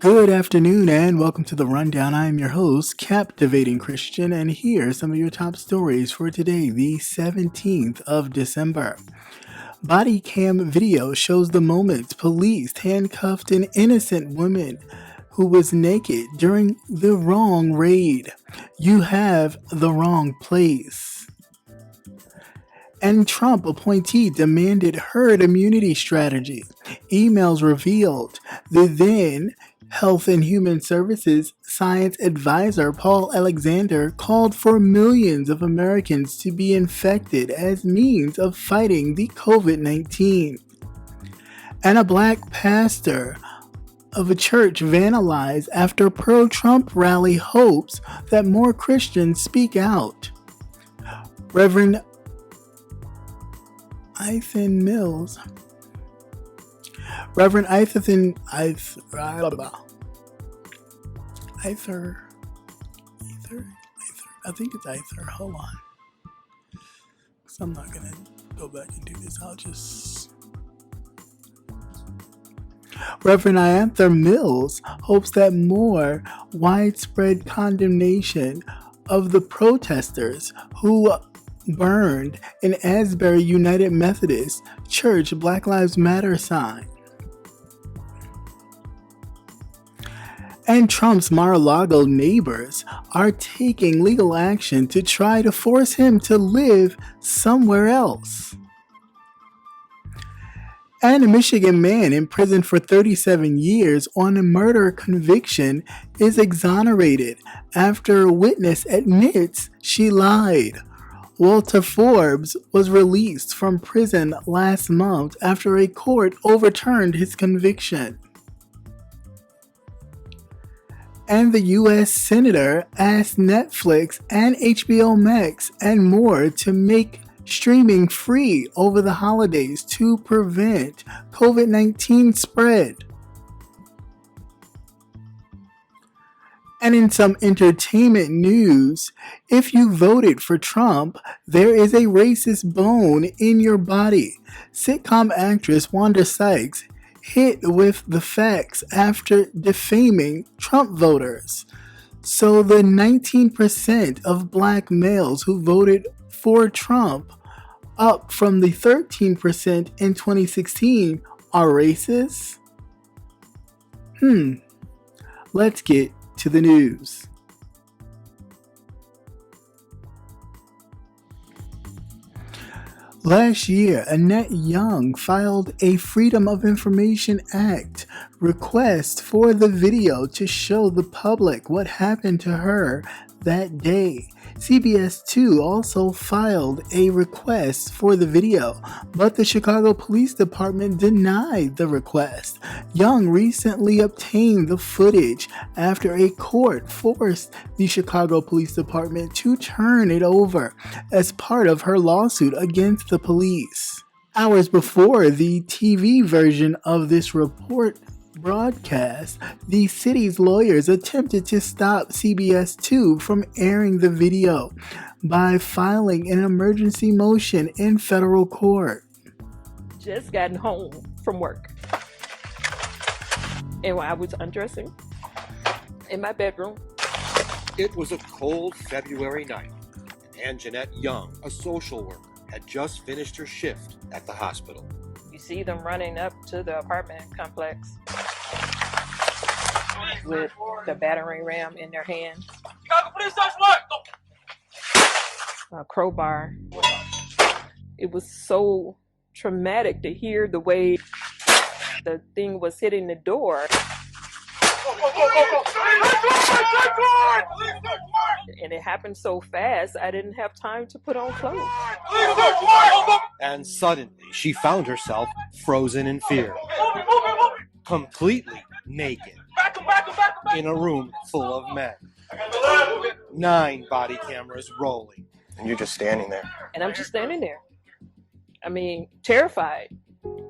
Good afternoon and welcome to The Rundown. I am your host, Captivating Christian, and here are some of your top stories for today, the 17th of December. Body cam video shows the moment police handcuffed an innocent woman who was naked during the wrong raid. You have the wrong place. And Trump appointee demanded herd immunity strategy. Emails revealed the then Health and Human Services Science Advisor Paul Alexander called for millions of Americans to be infected as means of fighting the COVID-19. And a black pastor of a church vandalized after pro-Trump rally hopes that more Christians speak out. Reverend Ianther Mills. Reverend Ianther, I think it's Ianther. Hold on. Because I'm not going to go back and do this. Reverend Ianther Mills hopes that more widespread condemnation of the protesters who burned an Asbury United Methodist Church Black Lives Matter sign. And Trump's Mar-a-Lago neighbors are taking legal action to try to force him to live somewhere else. And a Michigan man imprisoned for 37 years on a murder conviction is exonerated after a witness admits she lied. Walter Forbes was released from prison last month after a court overturned his conviction. And the U.S. Senator asked Netflix and HBO Max and more to make streaming free over the holidays to prevent COVID-19 spread. And in some entertainment news, if you voted for Trump, there is a racist bone in your body. Sitcom actress Wanda Sykes hit with the facts after defaming Trump voters. So the 19% of black males who voted for Trump, up from the 13% in 2016, are racist? Let's get to the news. Last year, Janette Young filed a Freedom of Information Act request for the video to show the public what happened to her that day. CBS 2 also filed a request for the video, but the Chicago Police Department denied the request. Young recently obtained the footage after a court forced the Chicago Police Department to turn it over as part of her lawsuit against the police. Hours before the TV version of this report broadcast, the city's lawyers attempted to stop CBS 2 from airing the video by filing an emergency motion in federal court. Just gotten home from work, and while I was undressing in my bedroom. It was a cold February night, and Janette Young, a social worker, had just finished her shift at the hospital. You see them running up to the apartment complex with the battering ram in their hand, a crowbar. It was so traumatic to hear the way the thing was hitting the door. And it happened so fast, I didn't have time to put on clothes. And suddenly, she found herself frozen in fear, completely naked, in a room full of men. 9 body cameras rolling. And you're just standing there. And I'm just standing there. I mean, terrified,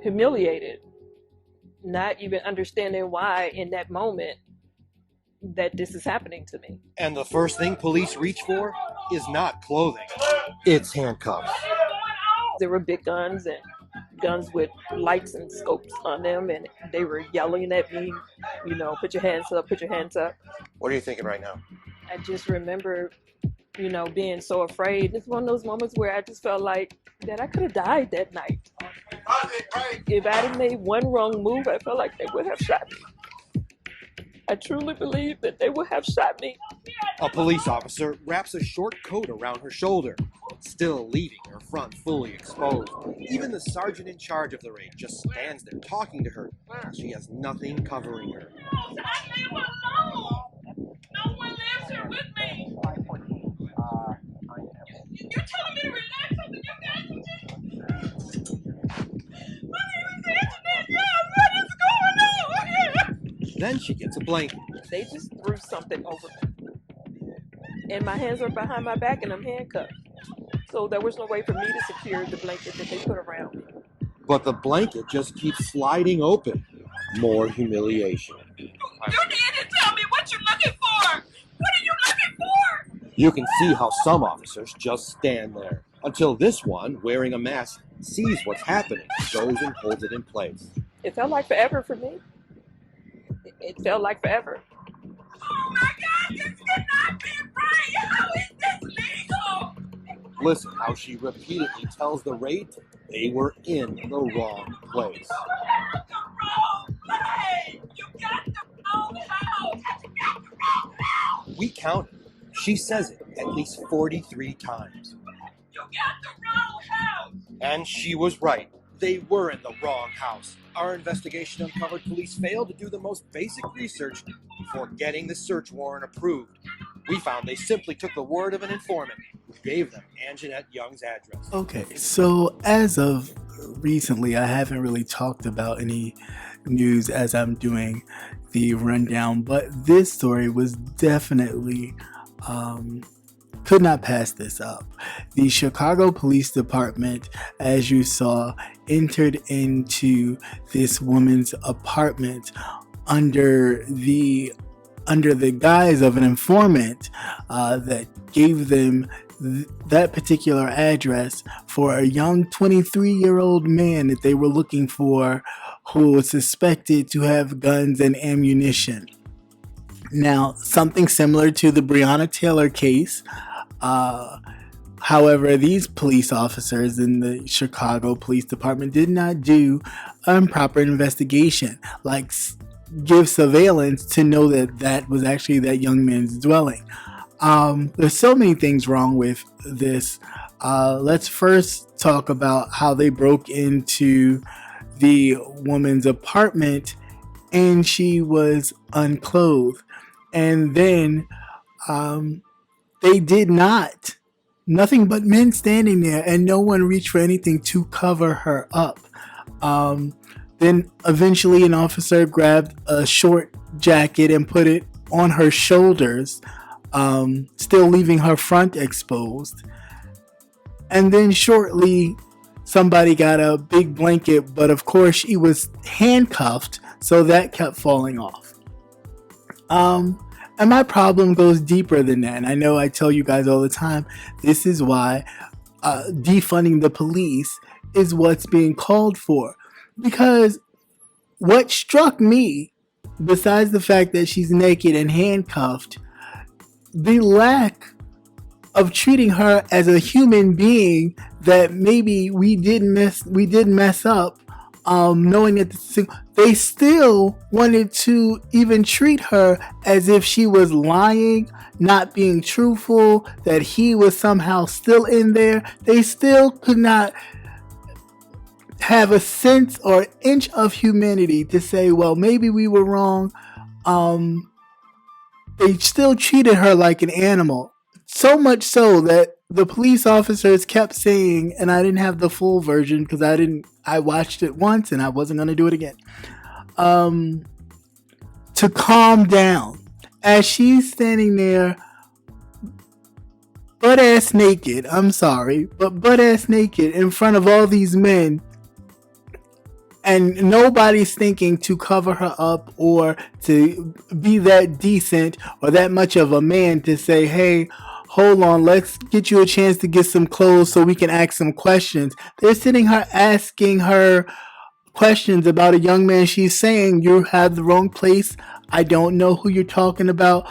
humiliated, not even understanding why in that moment that this is happening to me. And the first thing police reach for is not clothing. It's handcuffs. There were big guns and guns with lights and scopes on them, and they were yelling at me, put your hands up, put your hands up. What are you thinking right now? I just remember, being so afraid. It's one of those moments where I just felt like that I could have died that night. If I had made one wrong move, I felt like they would have shot me. I truly believe that they would have shot me. A police officer wraps a short coat around her shoulder, still leaving her front fully exposed. Even the sergeant in charge of the raid just stands there talking to her. She has nothing covering her. Leave her alone. No one lives here with me. You're telling me to relax something you guys are just... My name is Antoinette Young. What is going on here? Then she gets a blanket. They just threw something over me. And my hands are behind my back and I'm handcuffed. So there was no way for me to secure the blanket that they put around me. But the blanket just keeps sliding open. More humiliation. You didn't tell me what you're looking for. What are you looking for? You can see how some officers just stand there, until this one, wearing a mask, sees what's happening, goes and holds it in place. It felt like forever for me. It felt like forever. Oh my God, this cannot be right. How is this legal? Listen how she repeatedly tells the raid team they were in the wrong place. You got the wrong place. You got the wrong house. You got the wrong house. We counted. She says it at least 43 times. You got the wrong house. And she was right. They were in the wrong house. Our investigation uncovered police failed to do the most basic research before getting the search warrant approved. We found they simply took the word of an informant who gave them Janette Young's address. Okay, so as of recently, I haven't really talked about any news as I'm doing the rundown, but this story was definitely could not pass this up. The Chicago Police Department, as you saw, entered into this woman's apartment under the guise of an informant that gave them that particular address for a young 23-year-old man that they were looking for, who was suspected to have guns and ammunition. Now, something similar to the Breonna Taylor case. However, these police officers in the Chicago Police Department did not do an proper investigation, like give surveillance to know that that was actually that young man's dwelling. There's so many things wrong with this. Let's first talk about how they broke into the woman's apartment and she was unclothed. And then they did nothing but men standing there, and no one reached for anything to cover her up. Then eventually an officer grabbed a short jacket and put it on her shoulders, still leaving her front exposed. And then shortly somebody got a big blanket, but of course she was handcuffed, so that kept falling off. And my problem goes deeper than that. And I know I tell you guys all the time, this is why defunding the police is what's being called for. Because what struck me, besides the fact that she's naked and handcuffed, the lack of treating her as a human being that maybe we did mess up, knowing that they still wanted to even treat her as if she was lying, not being truthful, that he was somehow still in there. They still could not have a sense or inch of humanity to say, well, maybe we were wrong. They still treated her like an animal. So much so that the police officers kept saying, and I didn't have the full version because I watched it once and I wasn't going to do it again, to calm down as she's standing there butt-ass naked, butt-ass naked in front of all these men, and nobody's thinking to cover her up or to be that decent or that much of a man to say, hey, hold on, let's get you a chance to get some clothes so we can ask some questions. They're sitting her asking her questions about a young man. She's saying, you have the wrong place. I don't know who you're talking about.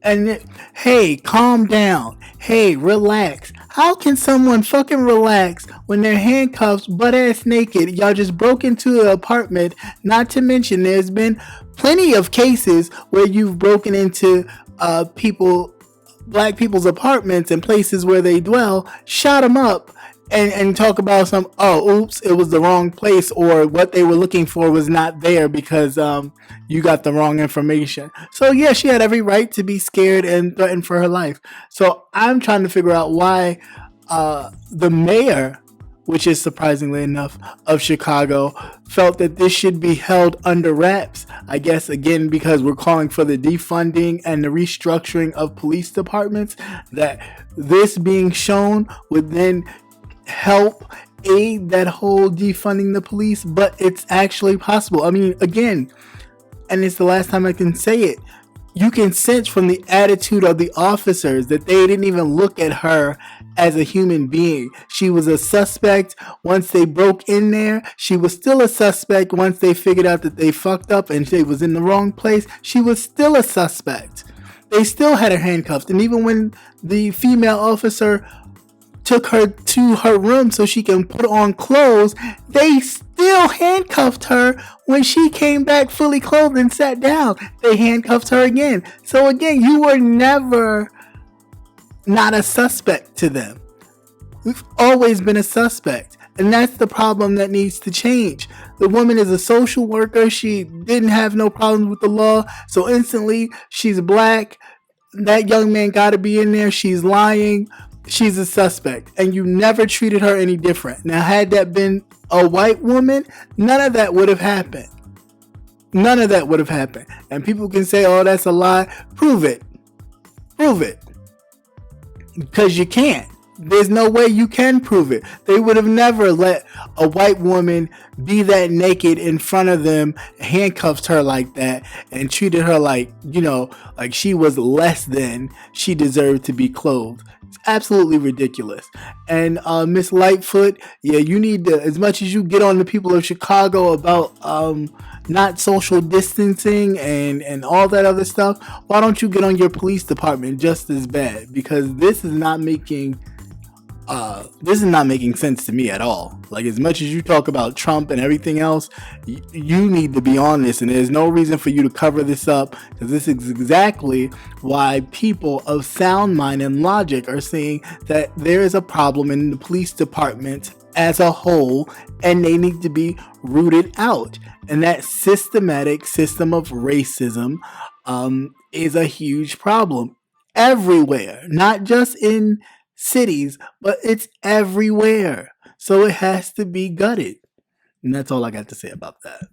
And hey, calm down. Hey, relax. How can someone fucking relax when they're handcuffed, butt ass naked? Y'all just broke into an apartment. Not to mention, there's been plenty of cases where you've broken into black people's apartments and places where they dwell, shot them up, and talk about oops, it was the wrong place, or what they were looking for was not there because you got the wrong information. So yeah, she had every right to be scared and threatened for her life. So I'm trying to figure out why the mayor, which is surprisingly enough, of Chicago, felt that this should be held under wraps. I guess, again, because we're calling for the defunding and the restructuring of police departments, that this being shown would then help aid that whole defunding the police. But it's actually possible. I mean, again, and it's the last time I can say it, you can sense from the attitude of the officers that they didn't even look at her as a human being. She was a suspect once they broke in there. She was still a suspect once they figured out that they fucked up and she was in the wrong place. She was still a suspect. They still had her handcuffed. And even when the female officer took her to her room so she can put on clothes, they still handcuffed her when she came back fully clothed and sat down. They handcuffed her again. So again, you were never not a suspect to them. We've always been a suspect. And that's the problem that needs to change. The woman is a social worker. She didn't have no problems with the law. So instantly, she's black. That young man got to be in there. She's lying. She's a suspect, and you never treated her any different. Now, had that been a white woman, none of that would have happened. None of that would have happened. And people can say, oh, that's a lie. Prove it. Prove it. Because you can't. There's no way you can prove it. They would have never let a white woman be that naked in front of them, handcuffed her like that, and treated her like, like she was less than she deserved to be clothed. It's absolutely ridiculous. And Miss Lightfoot, yeah, you need to, as much as you get on the people of Chicago about not social distancing and all that other stuff, why don't you get on your police department just as bad? Because this is not making sense to me at all. Like, as much as you talk about Trump and everything else, you need to be on this, and there's no reason for you to cover this up, because this is exactly why people of sound mind and logic are saying that there is a problem in the police department as a whole, and they need to be rooted out. And that systematic system of racism is a huge problem everywhere, not just in cities, but it's everywhere. So it has to be gutted. And that's all I got to say about that.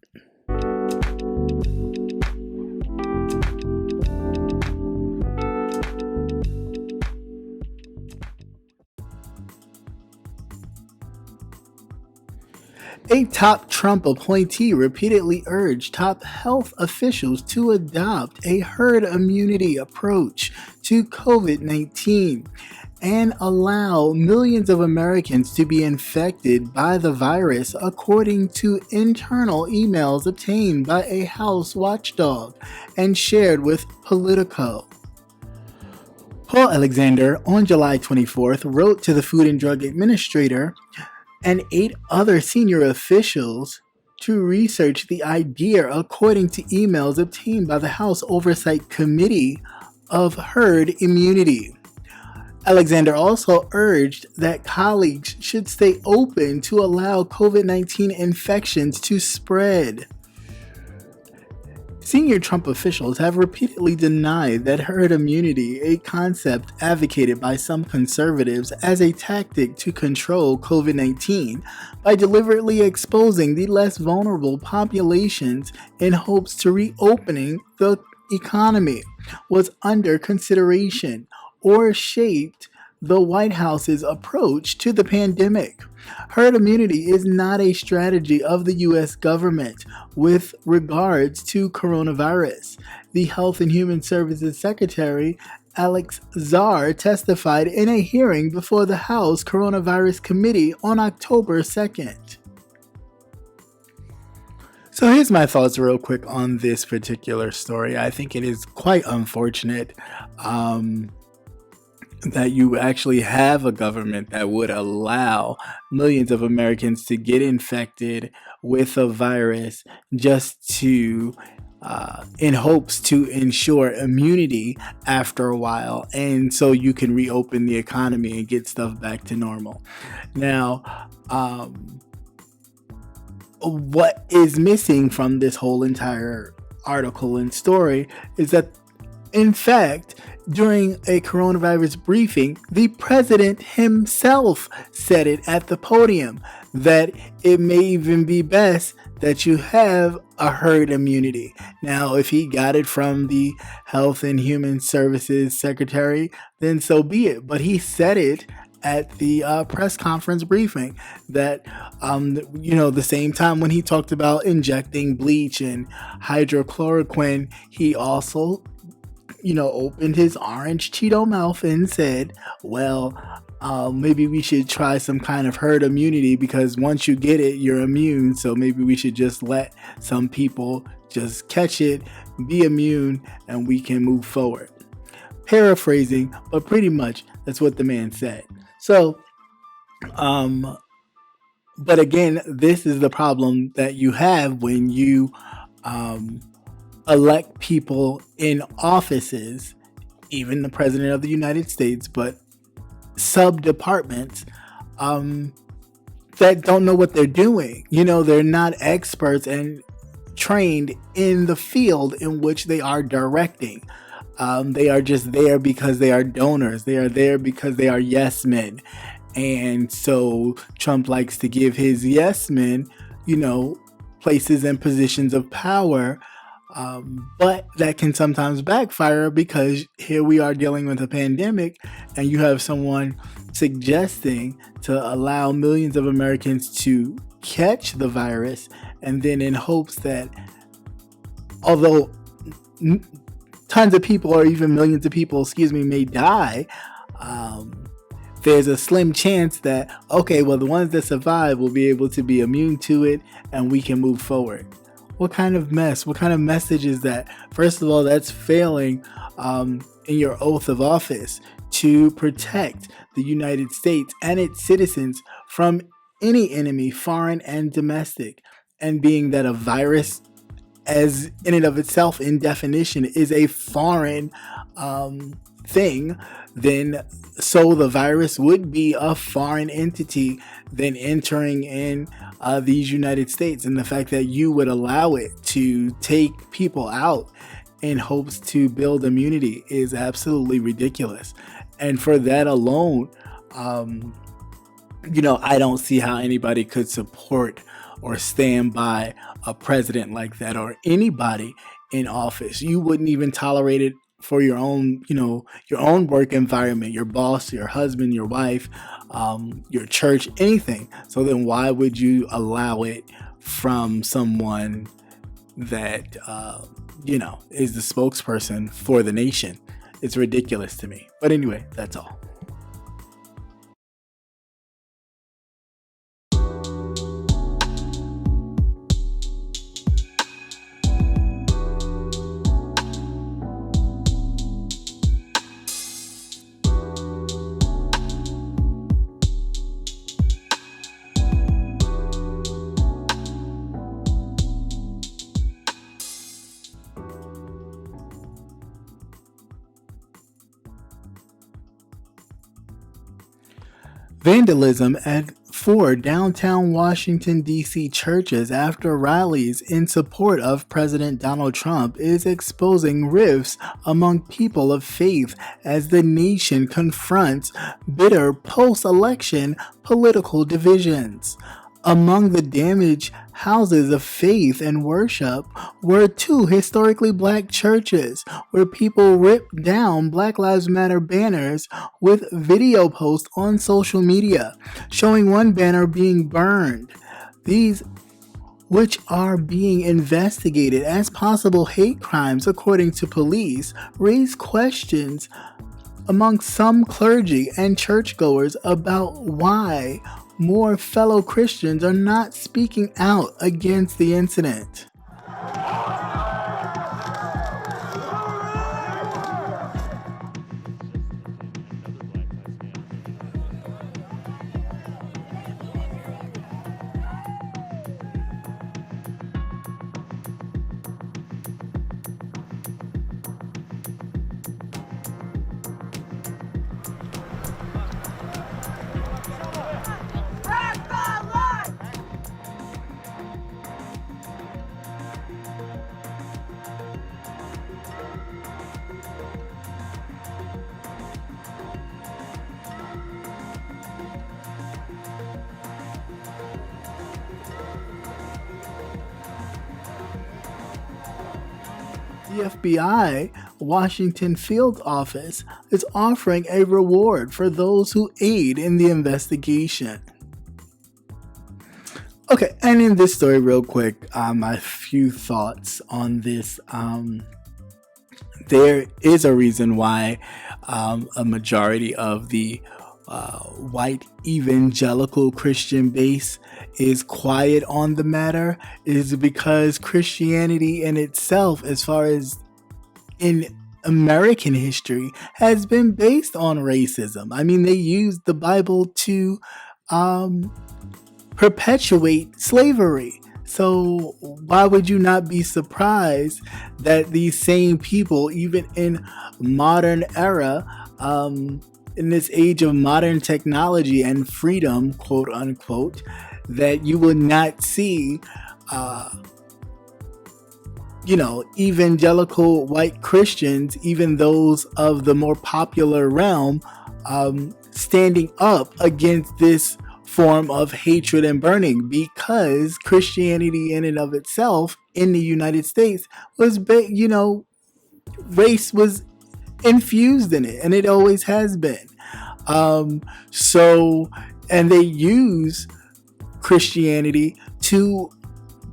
A top Trump appointee repeatedly urged top health officials to adopt a herd immunity approach to COVID-19 and allow millions of Americans to be infected by the virus, according to internal emails obtained by a House watchdog and shared with Politico. Paul Alexander, on July 24th, wrote to the Food and Drug Administrator and 8 other senior officials to research the idea, according to emails obtained by the House Oversight Committee of herd immunity. Alexander also urged that colleagues should stay open to allow COVID-19 infections to spread. Senior Trump officials have repeatedly denied that herd immunity, a concept advocated by some conservatives as a tactic to control COVID-19 by deliberately exposing the less vulnerable populations in hopes to reopening the economy, was under consideration or shaped the White House's approach to the pandemic. Herd immunity is not a strategy of the U.S. government with regards to coronavirus. The Health and Human Services Secretary, Alex Czar testified in a hearing before the House Coronavirus Committee on October 2nd. So here's my thoughts real quick on this particular story. I think it is quite unfortunate that you actually have a government that would allow millions of Americans to get infected with a virus just to in hopes to ensure immunity after a while, and so you can reopen the economy and get stuff back to normal. Now, what is missing from this whole entire article and story is that, in fact, during a coronavirus briefing, the president himself said it at the podium that it may even be best that you have a herd immunity. Now, if he got it from the Health and Human Services Secretary, then so be it. But he said it at the press conference briefing that, the same time when he talked about injecting bleach and hydrochloroquine, he also opened his orange Cheeto mouth and said, well, maybe we should try some kind of herd immunity, because once you get it, you're immune. So maybe we should just let some people just catch it, be immune, and we can move forward. Paraphrasing, but pretty much that's what the man said. So, but again, this is the problem that you have when you, elect people in offices, even the president of the United States, but sub-departments that don't know what they're doing. They're not experts and trained in the field in which they are directing. They are just there because they are donors. They are there because they are yes men. And so Trump likes to give his yes men, places and positions of power. But that can sometimes backfire, because here we are dealing with a pandemic and you have someone suggesting to allow millions of Americans to catch the virus, and then in hopes that although tons of people or even millions of people, may die, there's a slim chance that, okay, well, the ones that survive will be able to be immune to it and we can move forward. What kind of mess? What kind of message is that? First of all, that's failing in your oath of office to protect the United States and its citizens from any enemy, foreign and domestic. And being that a virus, as in and of itself, in definition, is a foreign thing, then so the virus would be a foreign entity then entering in these United States. And the fact that you would allow it to take people out in hopes to build immunity is absolutely ridiculous. And for that alone, I don't see how anybody could support or stand by a president like that, or anybody in office. You wouldn't even tolerate it for your own, your own work environment, your boss, your husband, your wife, your church, anything. So then why would you allow it from someone that, is the spokesperson for the nation? It's ridiculous to me. But anyway, that's all. Vandalism at 4 downtown Washington, D.C. churches after rallies in support of President Donald Trump is exposing rifts among people of faith as the nation confronts bitter post-election political divisions. Among the damaged houses of faith and worship were 2 historically black churches where people ripped down Black Lives Matter banners with video posts on social media, showing one banner being burned. These, which are being investigated as possible hate crimes according to police, raise questions among some clergy and churchgoers about why more fellow Christians are not speaking out against the incident. The FBI Washington field office is offering a reward for those who aid in the investigation. Okay, and in this story, real quick, a few thoughts on this. There is a reason why a majority of the white evangelical Christian base is quiet on the matter, is because Christianity in itself, as far as in American history, has been based on racism. I mean, they used the Bible to perpetuate slavery. So why would you not be surprised that these same people, even in modern era, in this age of modern technology and freedom, quote unquote, that you would not see, evangelical white Christians, even those of the more popular realm, standing up against this form of hatred and burning, because Christianity in and of itself in the United States was, race was infused in it, and it always has been. And they use Christianity to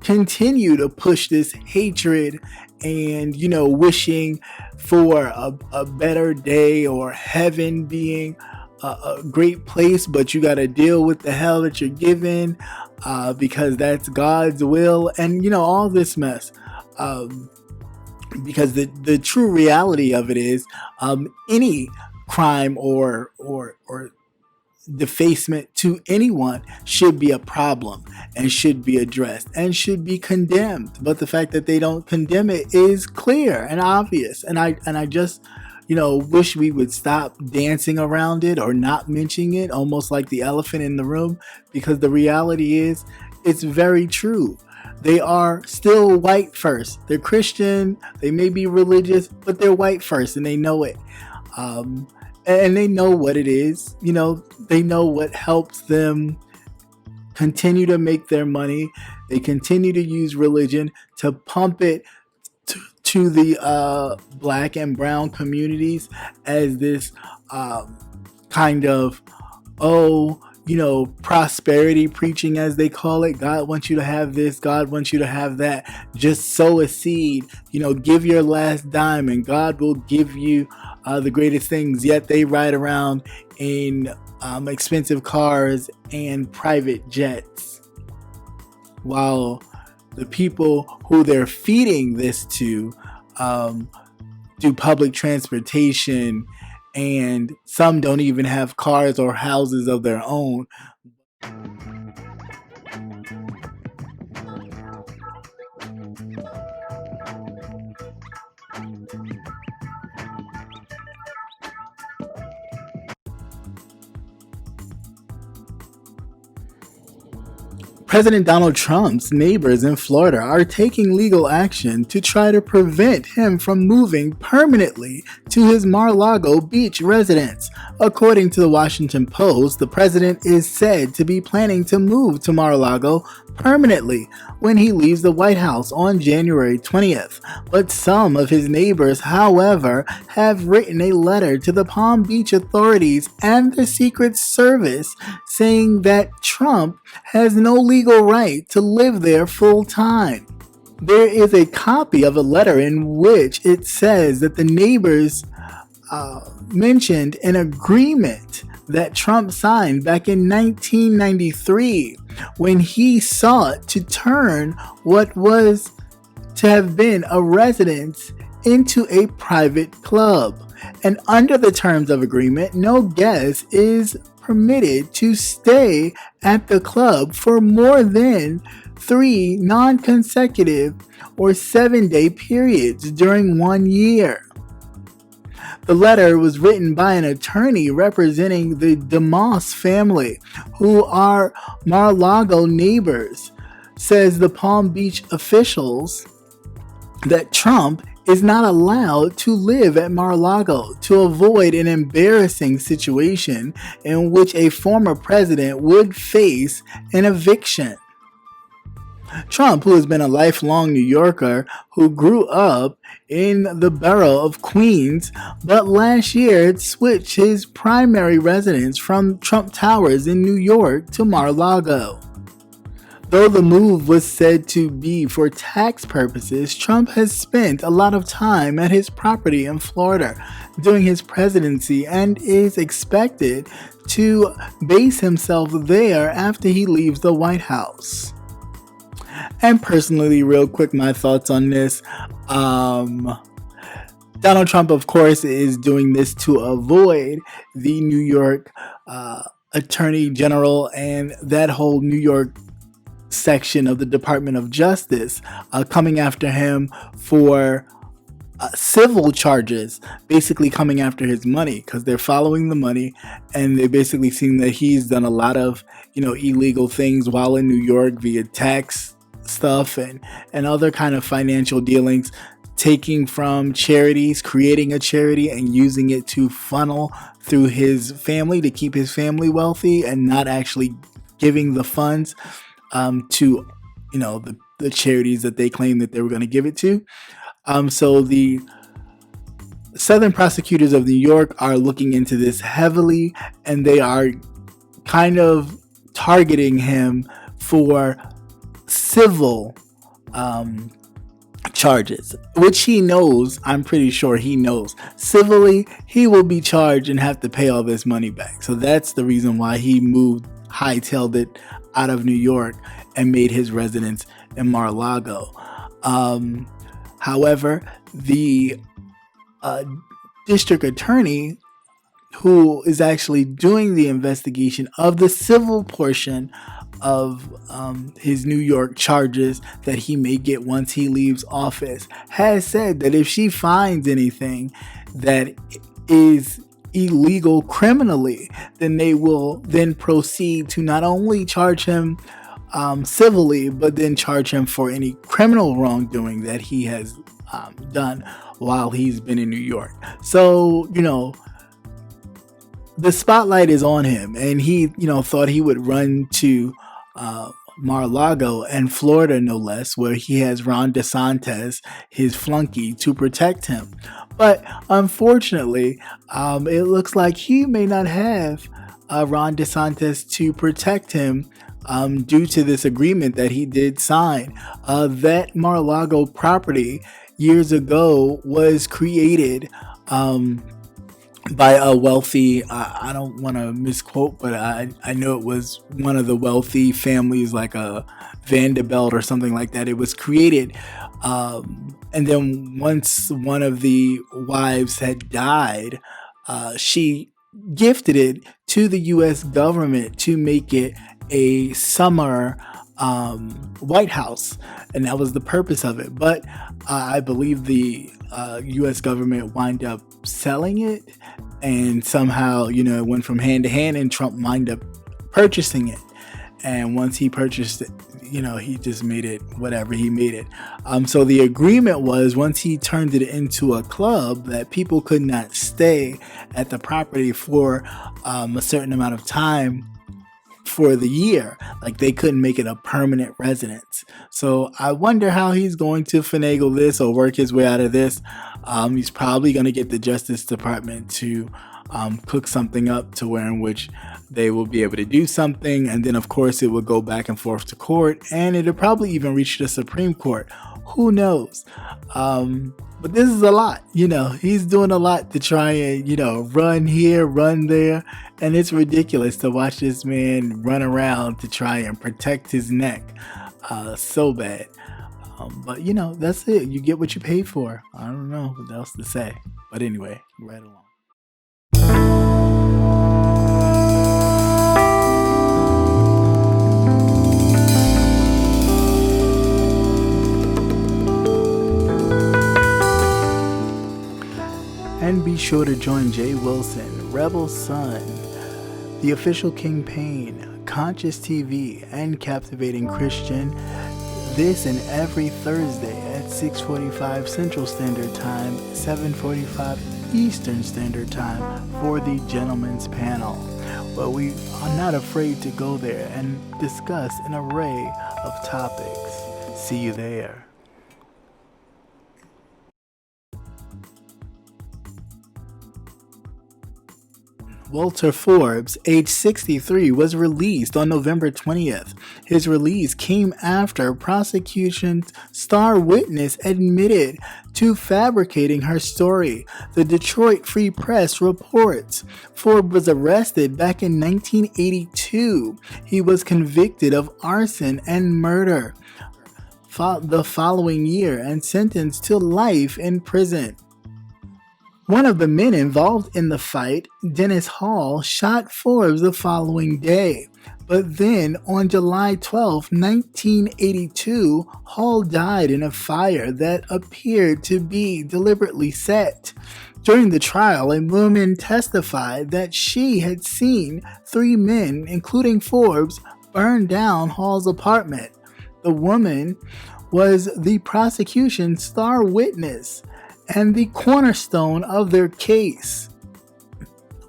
continue to push this hatred and, wishing for a better day or heaven being a great place, but you got to deal with the hell that you're given because that's God's will, and, all this mess. Because the true reality of it is any crime or defacement to anyone should be a problem and should be addressed and should be condemned. But the fact that they don't condemn it is clear and obvious. And I just, wish we would stop dancing around it or not mentioning it, almost like the elephant in the room, because the reality is it's very true. They are still white first. They're Christian, they may be religious, but they're white first, and they know it. And they know what it is. They know what helps them continue to make their money. They continue to use religion to pump it to the black and brown communities as this kind of, prosperity preaching, as they call it. God wants you to have this, God wants you to have that. Just sow a seed, give your last dime and God will give you the greatest things. Yet they ride around in expensive cars and private jets, while the people who they're feeding this to do public transportation, and some don't even have cars or houses of their own. President Donald Trump's neighbors in Florida are taking legal action to try to prevent him from moving permanently to his Mar-a-Lago beach residence. According to the Washington Post, the president is said to be planning to move to Mar-a-Lago permanently when he leaves the White House on January 20th. But some of his neighbors, however, have written a letter to the Palm Beach authorities and the Secret Service saying that Trump has no legal right to live there full time. There is a copy of a letter in which it says that the neighbors mentioned an agreement that Trump signed back in 1993 when he sought to turn what was to have been a residence into a private club. And under the terms of agreement, no guest is permitted to stay at the club for more than 3 non-consecutive or 7-day periods during 1 year. The letter was written by an attorney representing the DeMoss family, who are Mar-a-Lago neighbors. Says the Palm Beach officials that Trump is not allowed to live at Mar-a-Lago to avoid an embarrassing situation in which a former president would face an eviction. Trump, who has been a lifelong New Yorker who grew up in the borough of Queens, but last year had switched his primary residence from Trump Towers in New York to Mar-a-Lago. Though the move was said to be for tax purposes, Trump has spent a lot of time at his property in Florida during his presidency and is expected to base himself there after he leaves the White House. And personally, real quick, my thoughts on this. Donald Trump, of course, is doing this to avoid the New York Attorney General and that whole New York section of the Department of Justice coming after him for civil charges, basically coming after his money, because they're following the money and they basically seen that he's done a lot of illegal things while in New York via tax stuff and other kind of financial dealings, taking from charities, creating a charity and using it to funnel through his family to keep his family wealthy and not actually giving the funds to the charities that they claim that they were going to give it to. So the Southern prosecutors of New York are looking into this heavily, and they are kind of targeting him for civil charges, which he knows. I'm pretty sure he knows. Civilly, he will be charged and have to pay all this money back. So that's the reason why he hightailed it out of New York and made his residence in Mar-a-Lago. However, the district attorney, who is actually doing the investigation of the civil portion of his New York charges that he may get once he leaves office, has said that if she finds anything that is illegal criminally, then they will then proceed to not only charge him civilly, but then charge him for any criminal wrongdoing that he has done while he's been in New York. So, the spotlight is on him, and he, thought he would run to Mar-a-Lago and Florida, no less, where he has Ron DeSantis, his flunky, to protect him. But unfortunately, it looks like he may not have Ron DeSantis to protect him due to this agreement that he did sign. That Mar-a-Lago property years ago was created by a wealthy, I don't want to misquote, but I know it was one of the wealthy families, like a Vanderbilt or something like that. It was created, and then once one of the wives had died, she gifted it to the U.S. government to make it a summer White House, and that was the purpose of it. But I believe the U.S. government wound up selling it, and somehow it went from hand to hand, and Trump wound up purchasing it. And once he purchased it, he just made it whatever he made it. So the agreement was, once he turned it into a club, that people could not stay at the property for a certain amount of time for the year. Like, they couldn't make it a permanent residence. So I wonder how he's going to finagle this or work his way out of this. He's probably going to get the Justice Department to cook something up to where in which they will be able to do something. And then, of course, it will go back and forth to court, and it'll probably even reach the Supreme Court, Who knows? But this is a lot, he's doing a lot to try and, run here, run there. And it's ridiculous to watch this man run around to try and protect his neck so bad. But, that's it. You get what you pay for. I don't know what else to say. But anyway, right along. And be sure to join Jay Wilson, Rebel Sun, The Official King Payne, Conscious TV, and Captivating Christian this and every Thursday at 6:45 Central Standard Time, 7:45 Eastern Standard Time for the Gentleman's Panel, where we are not afraid to go there and discuss an array of topics. See you there. Walter Forbes, age 63, was released on November 20th. His release came after prosecution's star witness admitted to fabricating her story. The Detroit Free Press reports Forbes was arrested back in 1982. He was convicted of arson and murder the following year and sentenced to life in prison. One of the men involved in the fight, Dennis Hall, shot Forbes the following day. But then, on July 12, 1982, Hall died in a fire that appeared to be deliberately set. During the trial, a woman testified that she had seen 3 men, including Forbes, burn down Hall's apartment. The woman was the prosecution's star witness and the cornerstone of their case.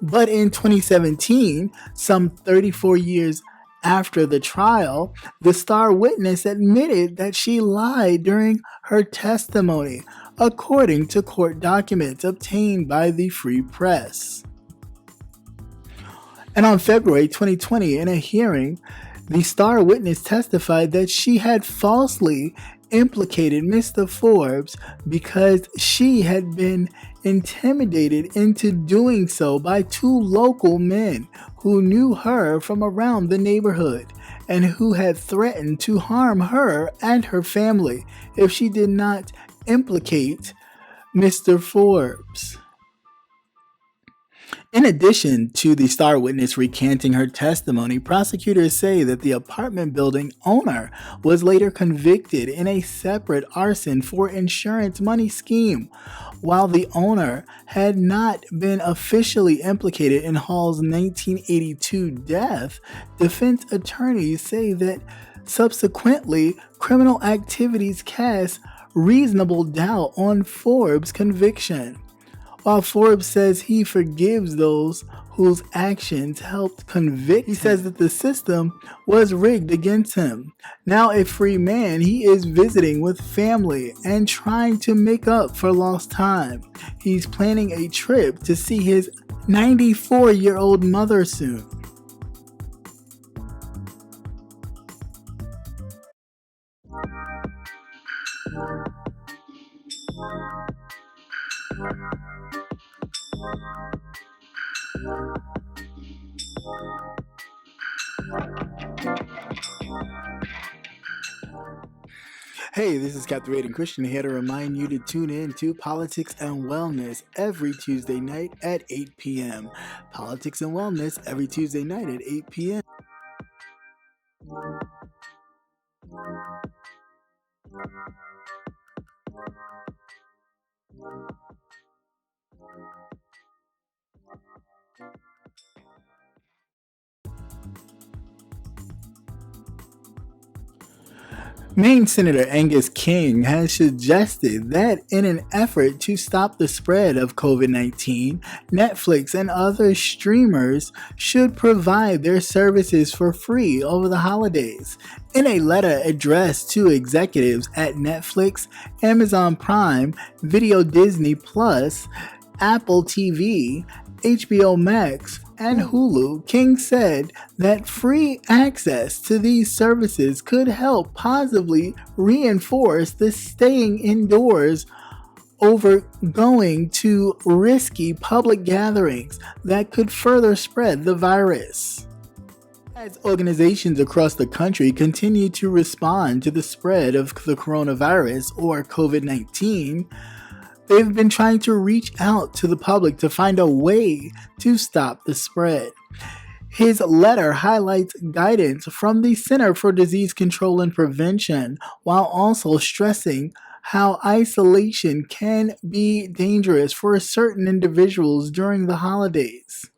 But in 2017, some 34 years after the trial, the star witness admitted that she lied during her testimony, according to court documents obtained by the Free Press. And on February 2020, in a hearing, the star witness testified that she had falsely implicated Mr. Forbes because she had been intimidated into doing so by 2 local men who knew her from around the neighborhood and who had threatened to harm her and her family if she did not implicate Mr. Forbes. In addition to the star witness recanting her testimony, prosecutors say that the apartment building owner was later convicted in a separate arson for insurance money scheme. While the owner had not been officially implicated in Hall's 1982 death, defense attorneys say that subsequently criminal activities cast reasonable doubt on Forbes' conviction. While Forbes says he forgives those whose actions helped convict him, he says that the system was rigged against him. Now a free man, he is visiting with family and trying to make up for lost time. He's planning a trip to see his 94-year-old mother soon. Hey, this is Captivating Christian here to remind you to tune in to Politics and Wellness every Tuesday night at 8 p.m. Politics and Wellness every Tuesday night at 8 p.m. Maine Senator Angus King has suggested that in an effort to stop the spread of COVID-19, Netflix and other streamers should provide their services for free over the holidays. In a letter addressed to executives at Netflix, Amazon Prime, Video Disney Plus, Apple TV, HBO Max, and Hulu, King said that free access to these services could help positively reinforce the staying indoors over going to risky public gatherings that could further spread the virus. As organizations across the country continue to respond to the spread of the coronavirus or COVID-19, they've been trying to reach out to the public to find a way to stop the spread. His letter highlights guidance from the Center for Disease Control and Prevention, while also stressing how isolation can be dangerous for certain individuals during the holidays.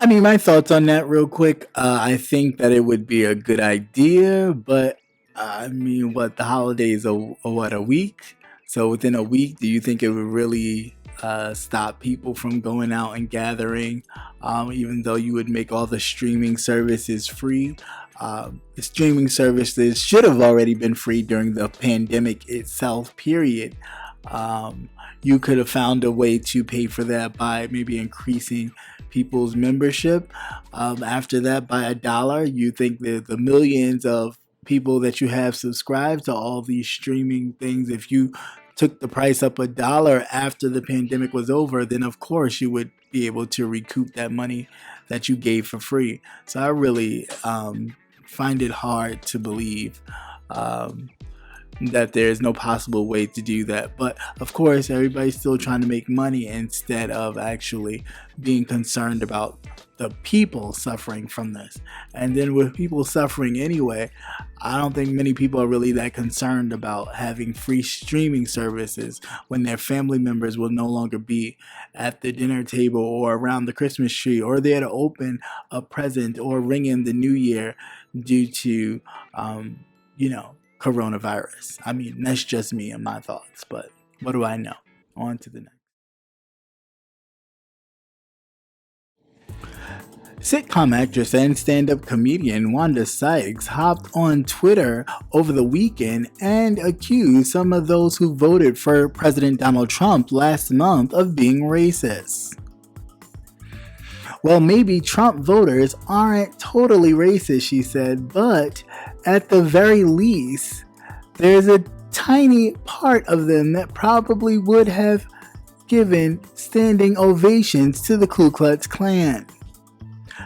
I mean, my thoughts on that real quick. I think that it would be a good idea, but I mean, the holidays are a week? So within a week, do you think it would really stop people from going out and gathering, even though you would make all the streaming services free? The streaming services should have already been free during the pandemic itself, period. You could have found a way to pay for that by maybe increasing people's membership. After that, by $1, you think that the millions of people that you have subscribed to all these streaming things, if you took the price up $1 after the pandemic was over, then of course you would be able to recoup that money that you gave for free. So I really find it hard to believe that there's no possible way to do that. But of course, everybody's still trying to make money instead of actually being concerned about the people suffering from this. And then with people suffering anyway, I don't think many people are really that concerned about having free streaming services when their family members will no longer be at the dinner table or around the Christmas tree or there to open a present or ring in the new year due to, coronavirus. I mean, that's just me and my thoughts, but what do I know? On to the next. Sitcom actress and stand-up comedian Wanda Sykes hopped on Twitter over the weekend and accused some of those who voted for President Donald Trump last month of being racist. Well, maybe Trump voters aren't totally racist, she said, but at the very least, there's a tiny part of them that probably would have given standing ovations to the Ku Klux Klan.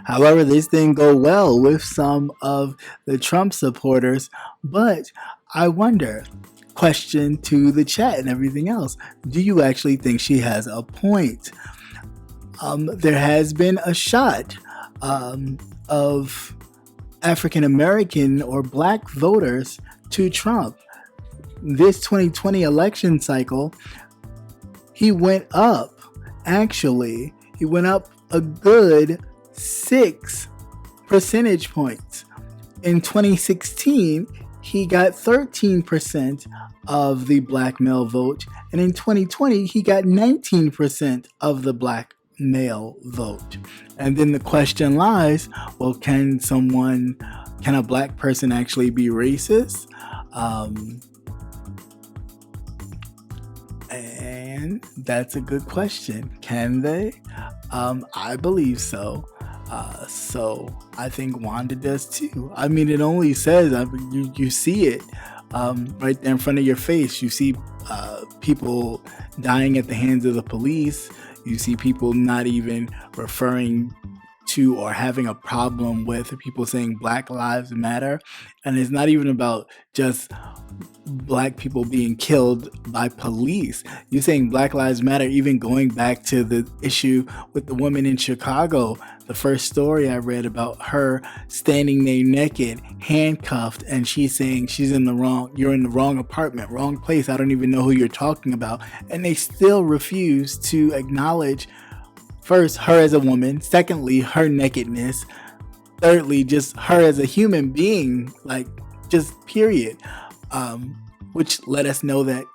However, this didn't go well with some of the Trump supporters, but I wonder, question to the chat and everything else, do you actually think she has a point? There has been a shot of African American or black voters to Trump. This 2020 election cycle, he went up a good 6 percentage points. In 2016, he got 13% of the black male vote, and in 2020, he got 19% of the black male vote. And then the question lies, well, can a black person actually be racist? And that's a good question. Can they? I believe so. So I think Wanda does too. I mean, it only says, you see it right there in front of your face. You see people dying at the hands of the police. You see people not even referring to or having a problem with people saying Black Lives Matter. And it's not even about just black people being killed by police. You're saying Black Lives Matter, even going back to the issue with the woman in Chicago. The first story I read about her standing there naked, handcuffed, and she's saying you're in the wrong apartment, wrong place. I don't even know who you're talking about. And they still refuse to acknowledge, first, her as a woman. Secondly, her nakedness. Thirdly, just her as a human being, just period. Which let us know that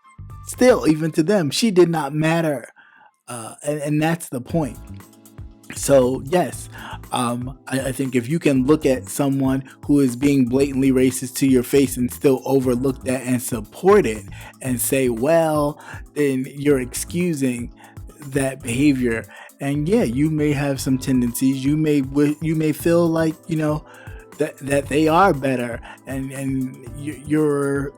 still, even to them, she did not matter. And that's the point. So yes, I think if you can look at someone who is being blatantly racist to your face and still overlook that and support it and say, well, then you're excusing that behavior And yeah, you may have some tendencies. You may feel like, that they are better, and your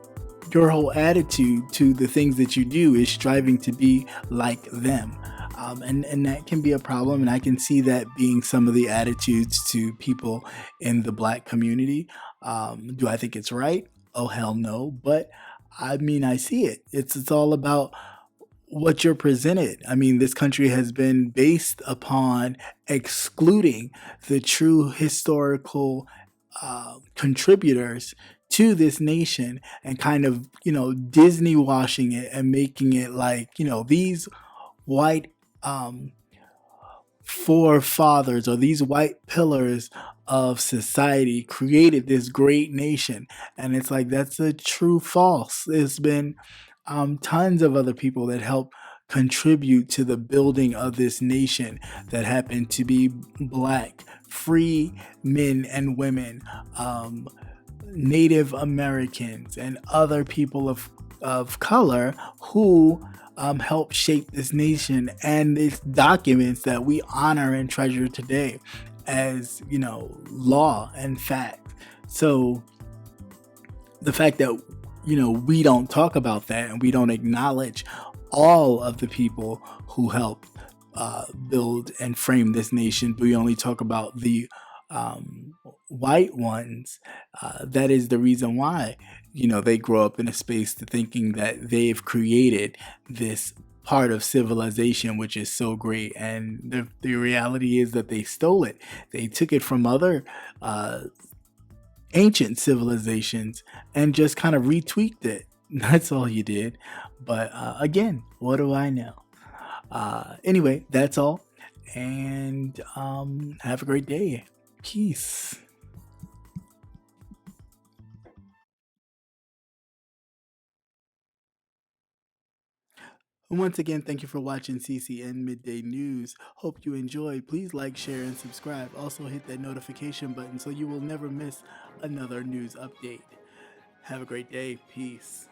whole attitude to the things that you do is striving to be like them. And that can be a problem, and I can see that being some of the attitudes to people in the Black community. Do I think it's right? Oh, hell no. But I mean, I see it. It's all about what you're presented. I mean, this country has been based upon excluding the true historical contributors to this nation, and kind of, Disney washing it and making it like, these white um, forefathers, or these white pillars of society, created this great nation. And it's like, that's a true false. There's been tons of other people that help contribute to the building of this nation that happen to be Black, free men and women, Native Americans, and other people of color who helped shape this nation and its documents that we honor and treasure today as, law and fact. So the fact that, we don't talk about that, and we don't acknowledge all of the people who helped build and frame this nation, but we only talk about the white ones, that is the reason why, they grow up in a space to thinking that they've created this part of civilization, which is so great. And the reality is that they stole it. They took it from other ancient civilizations and just kind of retweaked it. That's all you did. But again, what do I know? Anyway, that's all. And have a great day. Peace. Once again, thank you for watching CCN Midday News. Hope you enjoyed. Please like, share, and subscribe. Also hit that notification button so you will never miss another news update. Have a great day. Peace.